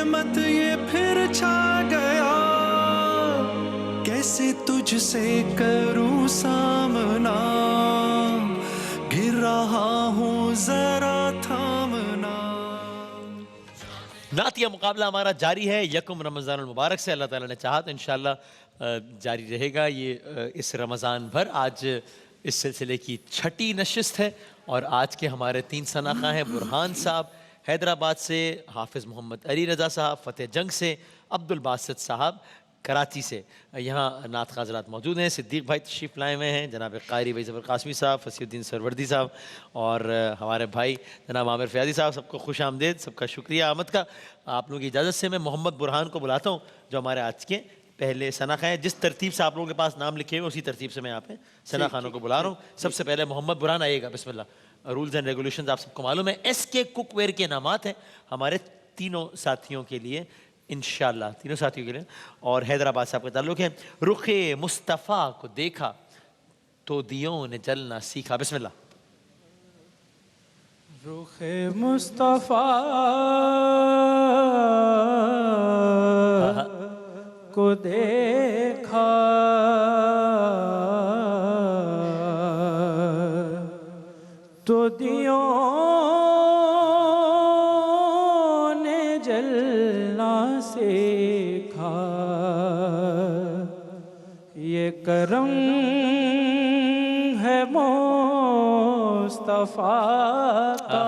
रहमत ये फिर छा गया, कैसे तुझसे करूं सामना, गिर रहा हूं जरा थामना। नातिया मुकाबला हमारा जारी है यकम रमज़ान मुबारक से, अल्लाह ताला ने चाहा तो इंशाअल्लाह जारी रहेगा ये इस रमज़ान भर। आज इस सिलसिले की छठी नशिस्त है और आज के हमारे 3 सनाखा हैं बुरहान साहब हैदराबाद से, हाफिज़ मोहम्मद अली रज़ा साहब फ़तेह जंग से, अब्दुल बासित साहब कराची से। यहाँ नात हज़रात मौजूद हैं। सिद्दीक़ भाई तशरीफ़ लाए हुए हैं, जनाब क़ारी भाई ज़फ़र कासमी साहब, फसीउद्दीन सरवर्दी साहब और हमारे भाई जनाब आमिर फ़याज़ी साहब। सबको खुश आमदेद, सबका शुक्रिया आमद का। आप लोगों की इजाज़त से मैं मोहम्मद बुरहान को बुलाता हूँ जो हमारे आज के पहले सनाखा हैं। जिस तरतीब से आप लोगों के पास नाम लिखे हुए उसी तरतीब से मैं यहाँ पे सना खानों को बुला रहा हूँ। सबसे पहले मोहम्मद बुरहान आइएगा। बिस्मिल्लाह। रूल्स एंड रेगुलेशंस आप सबको मालूम है। SK कुकवेयर के इनामात हैं हमारे तीनों साथियों के लिए इंशाअल्लाह, तीनों साथियों के लिए। और हैदराबाद से आपका ताल्लुक़ है। रुखे मुस्तफ़ा को देखा तो दियों ने जलना सीखा। बिस्मिल्लाह। रुखे मुस्तफ़ा को देखा तो दियों ने जलना सीखा, ये करम है मुस्तफ़ा का,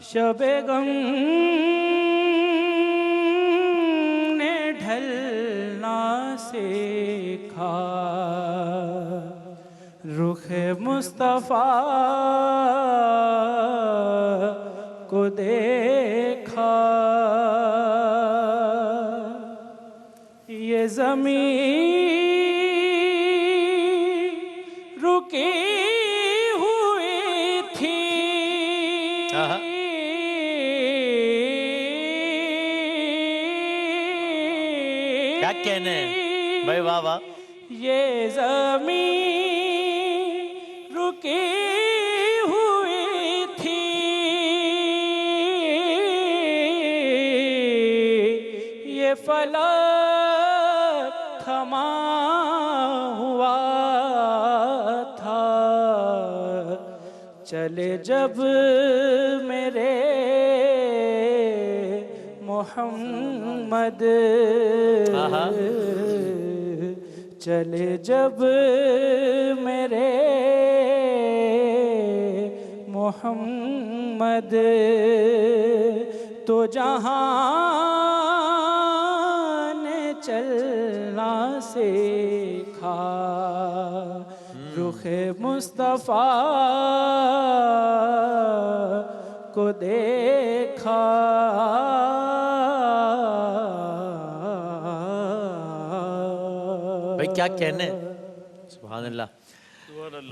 शबे गम ने ढलना सीखा, रुखे मुस्तफ़ा को देखा, ये ज़मीं रुकी हुई थी, क्या कहने भाई, वाह वाह। ये ज़मीं रुकी हुई थी, ये फलक थमा हुआ था, चले जब मेरे मोहम्मद, चले जब मेरे मोहम्मद, तो जहां ने चलना सीखा, रुखे मुस्तफ़ा को देखा। भाई क्या कहने, सुभान अल्लाह।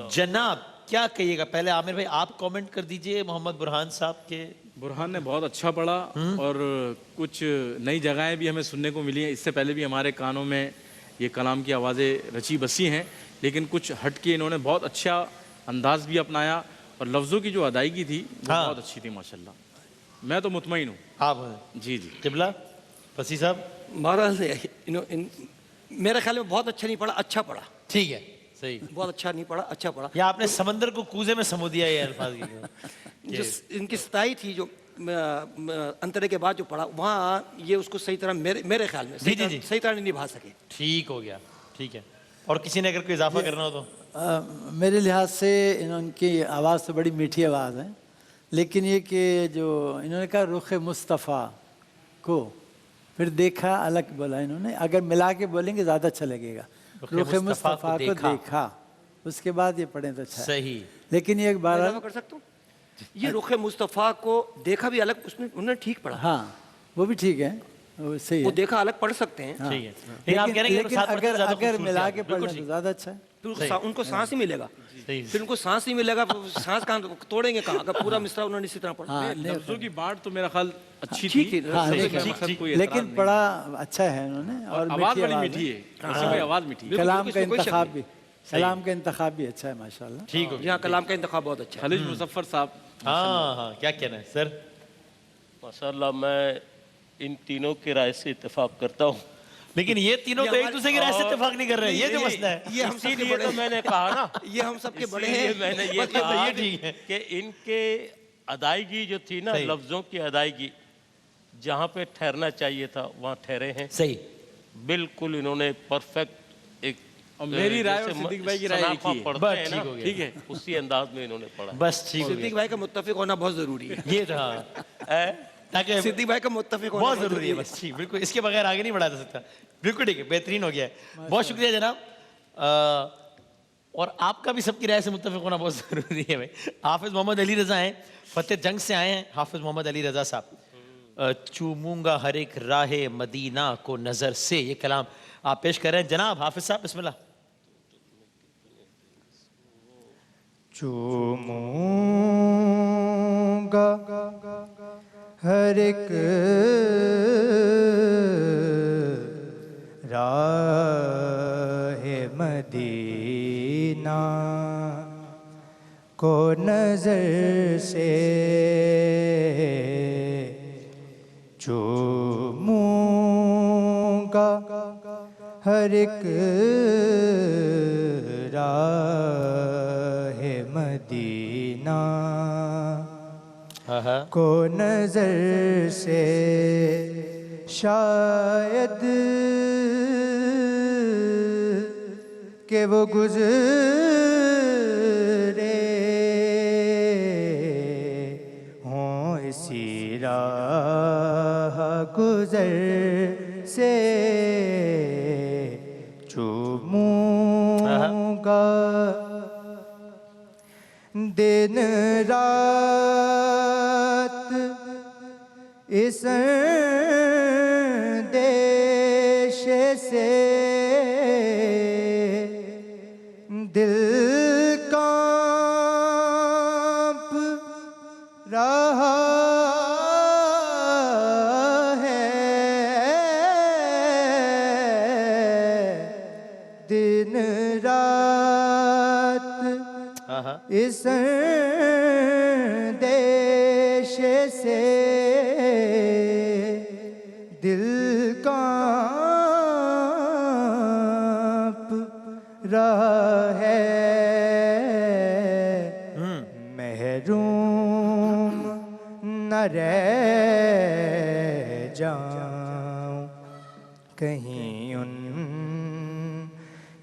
जनाब क्या कहिएगा? पहले आमिर भाई आप कमेंट कर दीजिए मोहम्मद बुरहान साहब के। बुरहान ने बहुत अच्छा पढ़ा और कुछ नई जगहें भी हमें सुनने को मिली हैं। इससे पहले भी हमारे कानों में ये कलाम की आवाज़ें रची बसी हैं, लेकिन कुछ हट के इन्होंने बहुत अच्छा अंदाज भी अपनाया और लफ्ज़ों की जो अदायगी थी वो बहुत अच्छी थी माशाल्लाह। मैं तो मुतमईन हूँ। आप जी जी। किबला फसी साहब। महाराज मेरे ख्याल में बहुत अच्छा नहीं पढ़ा, अच्छा पढ़ा। ठीक है, सही। बहुत अच्छा नहीं पढ़ा, अच्छा पढ़ा। या आपने समंदर को कूजे में समो दिया ये अल्फाज की। जो इनकी सताई थी, जो अंतरे के बाद जो पढ़ा, वहाँ ये उसको सही तरह मेरे ख्याल में सही तरह नहीं निभा सके। ठीक हो गया, ठीक है। और किसी ने अगर कोई इजाफा करना हो तो? मेरे लिहाज से इनकी आवाज़ तो बड़ी मीठी आवाज़ है, लेकिन ये कि जो इन्होंने कहा रुख मुस्तफ़ा को, फिर देखा अलग बोला इन्होंने। अगर मिला के बोलेंगे ज़्यादा अच्छा लगेगा। रुख मुस्तफ़ा को देखा, उसके बाद ये पढ़ें तो अच्छा सही। लेकिन ये एक बार कर सकता हूँ, ये रुख मुस्तफ़ा को देखा भी अलग, उसमें उन्होंने ठीक पढ़ा। हाँ वो भी ठीक है, वो सही वो है। देखा अलग पढ़ सकते हैं। ठीक है। लेकिन अगर मिला के पढ़ना तो ज़्यादा अच्छा है। फिर उनको सांस ही मिलेगा, फिर उनको सांस ही मिलेगा। सांस कहाँ तोड़ेंगे कहाँ, अगर पूरा मिसरा उन्होंने इसी तरह पढ़ा। लफ्ज़ों की बात तो मेरा ख्याल अच्छी ठीक थी, लेकिन पढ़ा अच्छा है इन्होंने। और आवाज़ बड़ी मीठी है, आवाज़ मीठी है। कलाम का इंतखाब भी, कलाम का इंतखाब भी अच्छा है माशाल्लाह। ठीक हो। यहाँ कलाम का इंतखाब बहुत अच्छा है। खलील मुजफ्फर साहब। हाँ हाँ, क्या कहना है सर? माशाल्लाह मैं इन तीनों की राय से इत्तेफाक करता हूँ। लेकिन ये तीनों तो एक दूसरे की राय से इत्तेफाक नहीं कर रहे हैं, ये जो मसला है। ये हम सबके इसीलिए बड़े तो मैंने कहा ना, ये हम सबके बड़े इसीलिए हैं। मैंने ये बस ये कहा ये ठीक है। कि इनके अदायगी जो थी ना, सही। लफ्ज़ों की अदायगी जहाँ पे ठहरना चाहिए था वहाँ ठहरे हैं। सही। बिल्कुल इन्होंने परफेक्ट एक और मेरी राय और जैसे सिद्दीक भाई की राय एक ही है। पढ़ते बस हैं ठीक ना, हो गया। ठीक है। उसी अंदाज में इन्होंने पढ़ा। बस ठीक हो सिद्दीक भाई का मुत्तफिक होना बहुत जरूरी है। गया। ये तो हाँ, ताकि सिद्दीक भाई का मुत्तफिक होना बहुत जरूरी है, बस ठीक, बिल्कुल इसके बगैर आगे नहीं बढ़ा जा सकता। बिल्कुल ठीक है, बेहतरीन हो गया है, बहुत शुक्रिया जनाब। और आपका भी सबकी राय से मुत्तफिक होना बहुत जरूरी है भाई। हाफिज मोहम्मद अली रजा हैं, फतेह जंग से आए हैं। हाफिज मोहम्मद अली रजा साहब, चूमूंगा हर एक राहे मदीना को नजर से, ये कलाम आप पेश कर रहे हैं जनाब। हाफिज साहब बिस्मिल्लाह। चूमूंगा हर एक राह मदीना को नजर से, चूमूंगा हर एक राह मदीना को नजर से, शायद कि वो गुजरे हों इसी राह गुजर से, चूमूंगा दिन रात इस देश से, दिल कांप रहा है, दिन रात इस देश से, दिल कांप रहा है, महरूम न रह जाऊं कहीं उन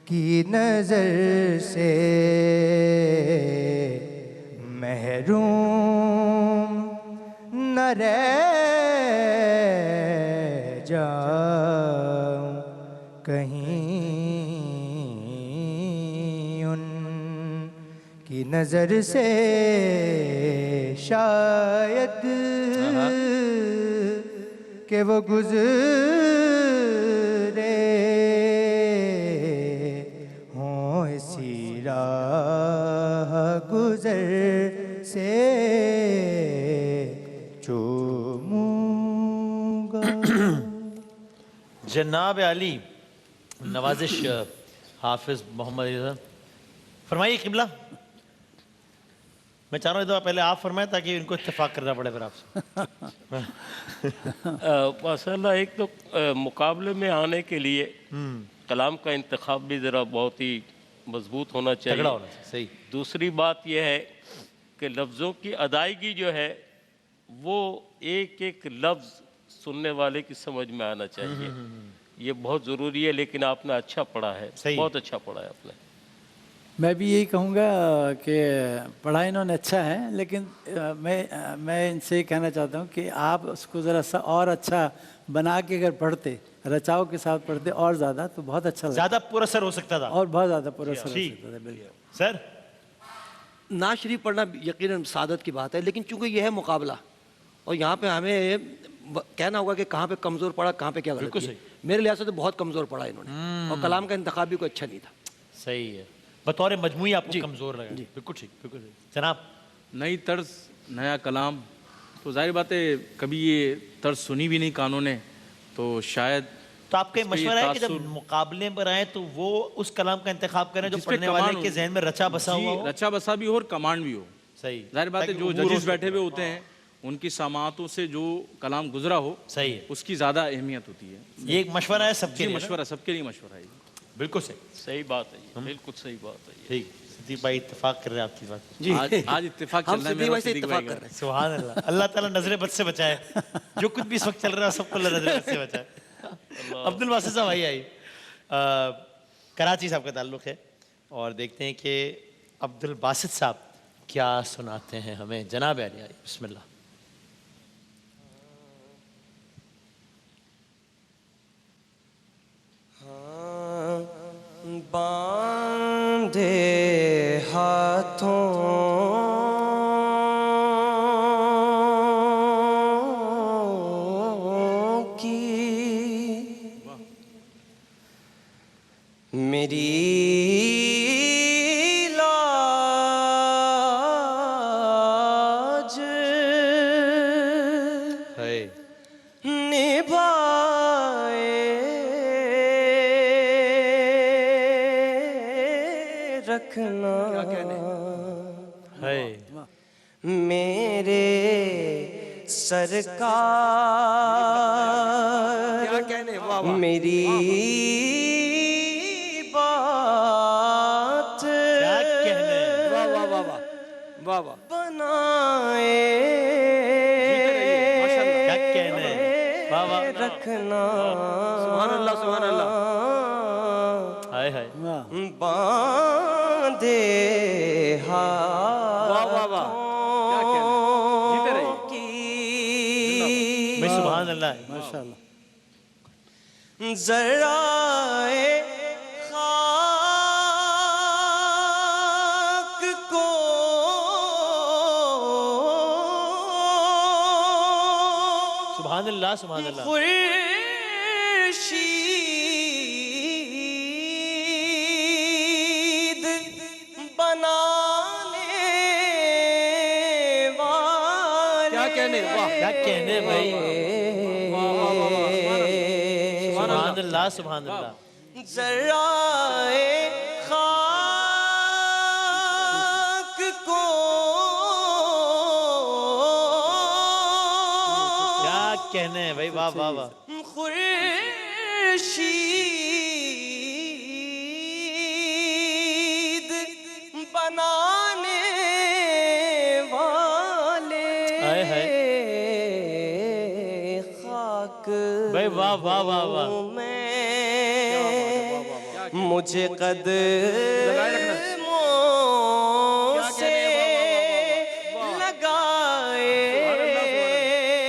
की नजर से, महरूम न रह जाऊं कहीं उन की नजर से, शायद कि वो गुजरे हों इसी राह गुजर से, चूमूंगा। जनाब अली नवाजिश हाफिज मोहम्मद अली रजा, फरमाइए किबला। मैं चाह रहा हूँ पहले आप फरमाएं ताकि इनको इत्तेफाक करना पड़े फिर आपसे। माशाल्लाह एक तो मुकाबले में आने के लिए कलाम का इंतखाब भी ज़रा बहुत ही मजबूत होना तगड़ा चाहिए। होना चाहिए, सही। दूसरी बात यह है कि लफ्ज़ों की अदायगी जो है वो एक एक लफ्ज़ सुनने वाले की समझ में आना चाहिए। ये बहुत ज़रूरी है, लेकिन आपने अच्छा पढ़ा है, सही। बहुत अच्छा पढ़ा है आपने। मैं भी यही कहूँगा कि पढ़ा इन्होंने अच्छा है, लेकिन मैं इनसे ये कहना चाहता हूँ कि आप उसको ज़रा सा और अच्छा बना के अगर पढ़ते, रचाव के साथ पढ़ते और ज़्यादा, तो बहुत अच्छा लगता, ज्यादा पुरअसर हो सकता था। और बहुत ज़्यादा पुरस्कार हो ठीक। सकता था। बिल्कुल सर ना शरीफ पढ़ना यकीनन सादत की बात है, लेकिन चूंकि यह है मुकाबला और यहाँ पे हमें कहना होगा कि कहाँ पे कमज़ोर पड़ा, कहाँ पे क्या गलती बिल्कुल है। सही। मेरे लिहाज से तो बहुत कमज़ोर पड़ा इन्होंने, और कलाम का इंतखाब भी कोई अच्छा नहीं था। सही है, बतौर मजमूई आपको कमजोर लगा। बिल्कुल ठीक, बिल्कुल ठीक। जनाब नई तर्ज, नया कलाम, तो जाहिर बात है कभी ये तर्ज सुनी भी नहीं कानों ने, तो शायद तो आपका इस पे मशवरा है कि जब तासुर- मुकाबले पर आए तो वो उस कलाम का इंतखाब करें जो जिस पे पढ़ने वाले कमांड के हो। जहन में रचा बसा जी, हुआ हो। रचा बसा भी हो और कमांड भी हो। सही, जाहिर बात है ताकि जो अबूर हो जजेस सके। बैठे हुए होते हैं उनकी समातों से जो कलाम गुजरा हो सही है, उसकी ज़्यादा अहमियत होती है। ये एक मशवरा है सबके जी लिए ना? मशवरा, सबके लिए मशवरा है ये। बिल्कुल सही। सही बात है ये, बिल्कुल सही बात है ये। ठीक, सिद्दीक भाई इत्तेफाक कर रहे हैं आपकी बात। जी आज इत्तेफाक हम चल रहा है सिद्दीक मेरा भाई से सिद्दीक इत्तेफाक भाई कर का। रहे हैं। सुभान अल्लाह, अल्लाह ताला नजर बद से बचाए, जो कुछ भी इस वक्त चल रहा है सबको अल्लाह नजर बद से बचाए। अब्दुल वासित साहब भाई आई, कराची साहब का ताल्लुक है और देखते हैं कि अब्दुल बासित साहब क्या सुनाते हैं हमें। जनाब आलिया, बिस्मिल्लाह। बांधे हाथों की मेरी लाज है निभाए रखना है मेरे सरकार क्या कहने, वाह वाह मेरी बात क्या कहने, वाह वाह वाह वाह वाह वाह बनाए क्या कहने, वाह वाह, रखना सुभान अल्लाह सुभान अल्लाह। हाय हाय, वाह बांधे वाह वाह वाह क्या कहने, जीते रहिए। की भाई सुभान अल्लाह। माशाल्लाह। जराए खाक को सुभान अल्लाह, सुभान अल्लाह। खुर्शीद बनाने वाले क्या कहने, वाह क्या कहने भाई, सुभान सुभान अल्लाह, सुभान अल्लाह। जराए खाक को क्या कहने भाई, वाह वाह वाह। खुर्शीद बनाने वाले हाय हाय, खाक भाई वाह वाह वाह वाह। में मुझे लगाए रखना। कदमों से लगाए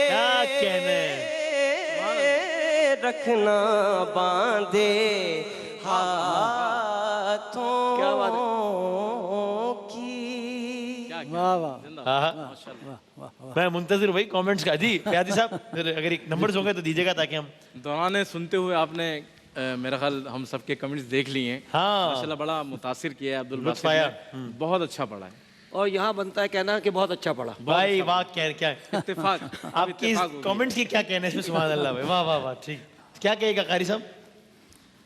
क्या कहने, रखना बांधे हाथों क्या बात है। की। वाह वाह हाँ, मैं मुंतजिर भाई कमेंट्स का। जी प्यादी साहब, अगर एक नंबर्स होंगे तो दीजिएगा ताकि हम। दौरान सुनते हुए आपने मेरा ख्याल हम सबके कमेंट्स देख लिए हैं। हाँ। माशाल्लाह बड़ा मुतासिर किया है अब्दुल लुत्फ बासित आया। ने। बहुत अच्छा पढ़ा है। और यहाँ बनता है कहना कि बहुत अच्छा पढ़ा। भाई वाह, क्या इत्तेफाक आपकी कमेंट्स की क्या कहने इसमें, सुभान अल्लाह भाई, वाह वाह वाह। ठीक, क्या कहेगा कारी साहब?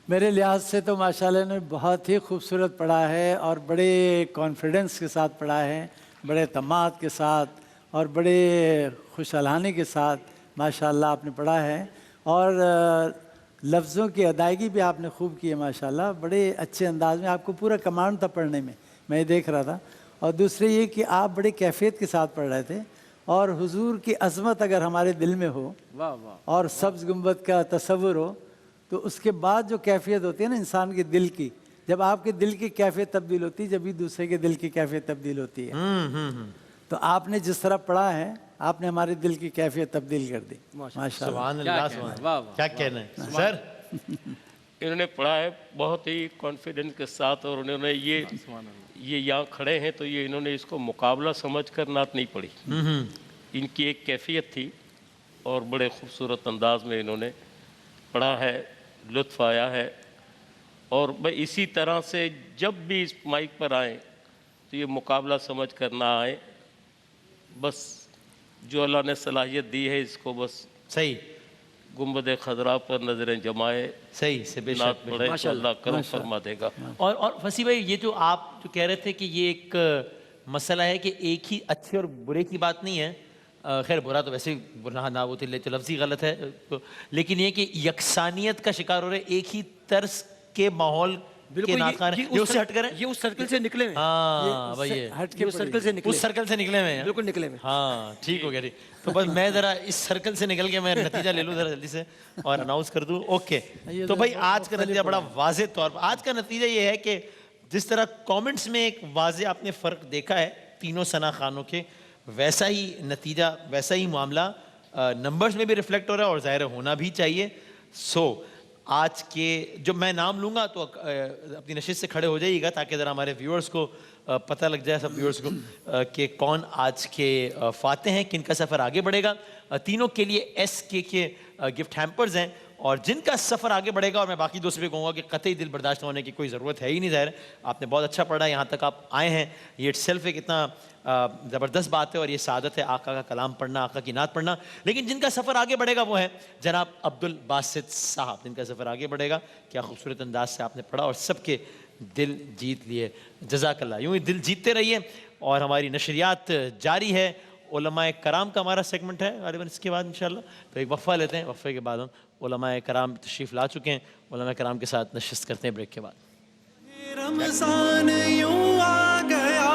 मेरे लिहाज से तो माशाल्लाह ने बहुत ही खूबसूरत पढ़ा है और बड़े कॉन्फिडेंस के साथ पढ़ा है, बड़े तमाद के साथ और बड़े खुशहालानी के साथ माशाल्लाह आपने पढ़ा है। और लफ्ज़ों की अदायगी भी आपने खूब की है माशाल्लाह, बड़े अच्छे अंदाज में। आपको पूरा कमांड था पढ़ने में, मैं ये देख रहा था। और दूसरे ये कि आप बड़े कैफियत के साथ पढ़ रहे थे और हुजूर की अज़मत अगर हमारे दिल में हो वाह वाह, और सब्ज़ गुंबद का तसव्वुर हो तो उसके बाद जो कैफियत होती है ना इंसान के दिल की, जब आपके दिल की कैफियत तब्दील होती है जब भी दूसरे के दिल की कैफियत तब्दील होती है। तो आपने जिस तरह पढ़ा है आपने हमारे दिल की कैफियत तब्दील कर दी माशाल्लाह। सुभान अल्लाह, सुभान वाह, अल्लाह। क्या कहना है सर? इन्होंने पढ़ा है बहुत ही कॉन्फिडेंस के साथ और उन्होंने ये यहाँ खड़े हैं तो ये इन्होंने इसको मुकाबला समझ कर नात नहीं पढ़ी। इनकी एक कैफियत थी और बड़े खूबसूरत अंदाज में इन्होंने पढ़ा है, लुत्फ़ आया है। और भाई इसी तरह से जब भी इस माइक पर आए तो ये मुकाबला समझ कर ना आए, बस जो अल्लाह ने सलाहियत दी है इसको बस सही गुंबद खजरा पर नजरें जमाए, सही से नात बेशक पढ़े तो अल्लाह करम फरमा देगा। और फसी भाई, ये जो आप जो कह रहे थे कि ये एक मसला है कि एक ही अच्छे और बुरे की बात नहीं है, खैर बुरा तो वैसे ही बुरा ना वो तो लफ्ज़ी गलत है तो, लेकिन ये कि यकसानियत का शिकार हो रहे हैं, एक ही तर्ज के माहौल के बिल्कुल नाकान ये ये उससे हट कर ये उस सर्कल से निकले हुए हैं। हाँ भाई ये हट ये के उस सर्कल से निकले उस सर्कल से निकले हुए हैं बिल्कुल निकले हुए हैं। हाँ ठीक हो गया ठीक। तो बस मैं जरा इस सर्कल से निकल के मैं नतीजा ले लूँ जरा जल्दी से और अनाउंस कर दूँ। ओके ये तो तो भाई बहुत आज का नतीजा बड़ा वाज़े तौर पर, आज का नतीजा ये है कि जिस तरह कमेंट्स में एक वाज़े आपने फ़र्क देखा है तीनों सना खानों के, वैसा ही नतीजा वैसा ही मामला नंबर्स में भी रिफ्लेक्ट हो रहा है और ज़ाहिर होना भी चाहिए। सो आज के जो मैं नाम लूँगा तो अपनी नशिस्त से खड़े हो जाइएगा ताकि ज़रा हमारे व्यूअर्स को पता लग जाए, सब व्यूअर्स को कि कौन आज के फाते हैं, किन का सफ़र आगे बढ़ेगा। तीनों के लिए SK गिफ्ट हैम्पर्स हैं और जिनका सफ़र आगे बढ़ेगा, और मैं बाकी दोस्तों भी कहूँगा कि कतई दिल बर्दाश्त होने की कोई ज़रूरत है ही नहीं। ज़ाहिर आपने बहुत अच्छा पढ़ा, यहाँ तक आप आए हैं, ये इट्सेल्फ एक इतना ज़बरदस्त बात है और ये सादत है आका का कलाम पढ़ना, आका की नात पढ़ना। लेकिन जिनका सफ़र आगे बढ़ेगा वो है जनाब अब्दुल बासित साहब, जिनका सफ़र आगे बढ़ेगा। क्या खूबसूरत अंदाज से आपने पढ़ा और सबके दिल जीत लिए, जज़ाकल्लाह। यूँ ही दिल जीतते रहिए और हमारी नशरियात जारी है। उलमाए कराम का हमारा सेगमेंट है गालिबन इसके बाद इंशाल्लाह, तो एक वफ़ा लेते हैं, वफ़े के बाद हम उलमाए कराम तशरीफ़ ला चुके हैं, उलमाए कराम के साथ नशिस्त करते हैं ब्रेक के बाद। रमजान यूं आ गया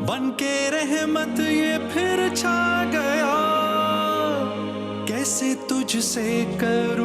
बन के रहमत ये फिर छा गया, कैसे तुझसे करूं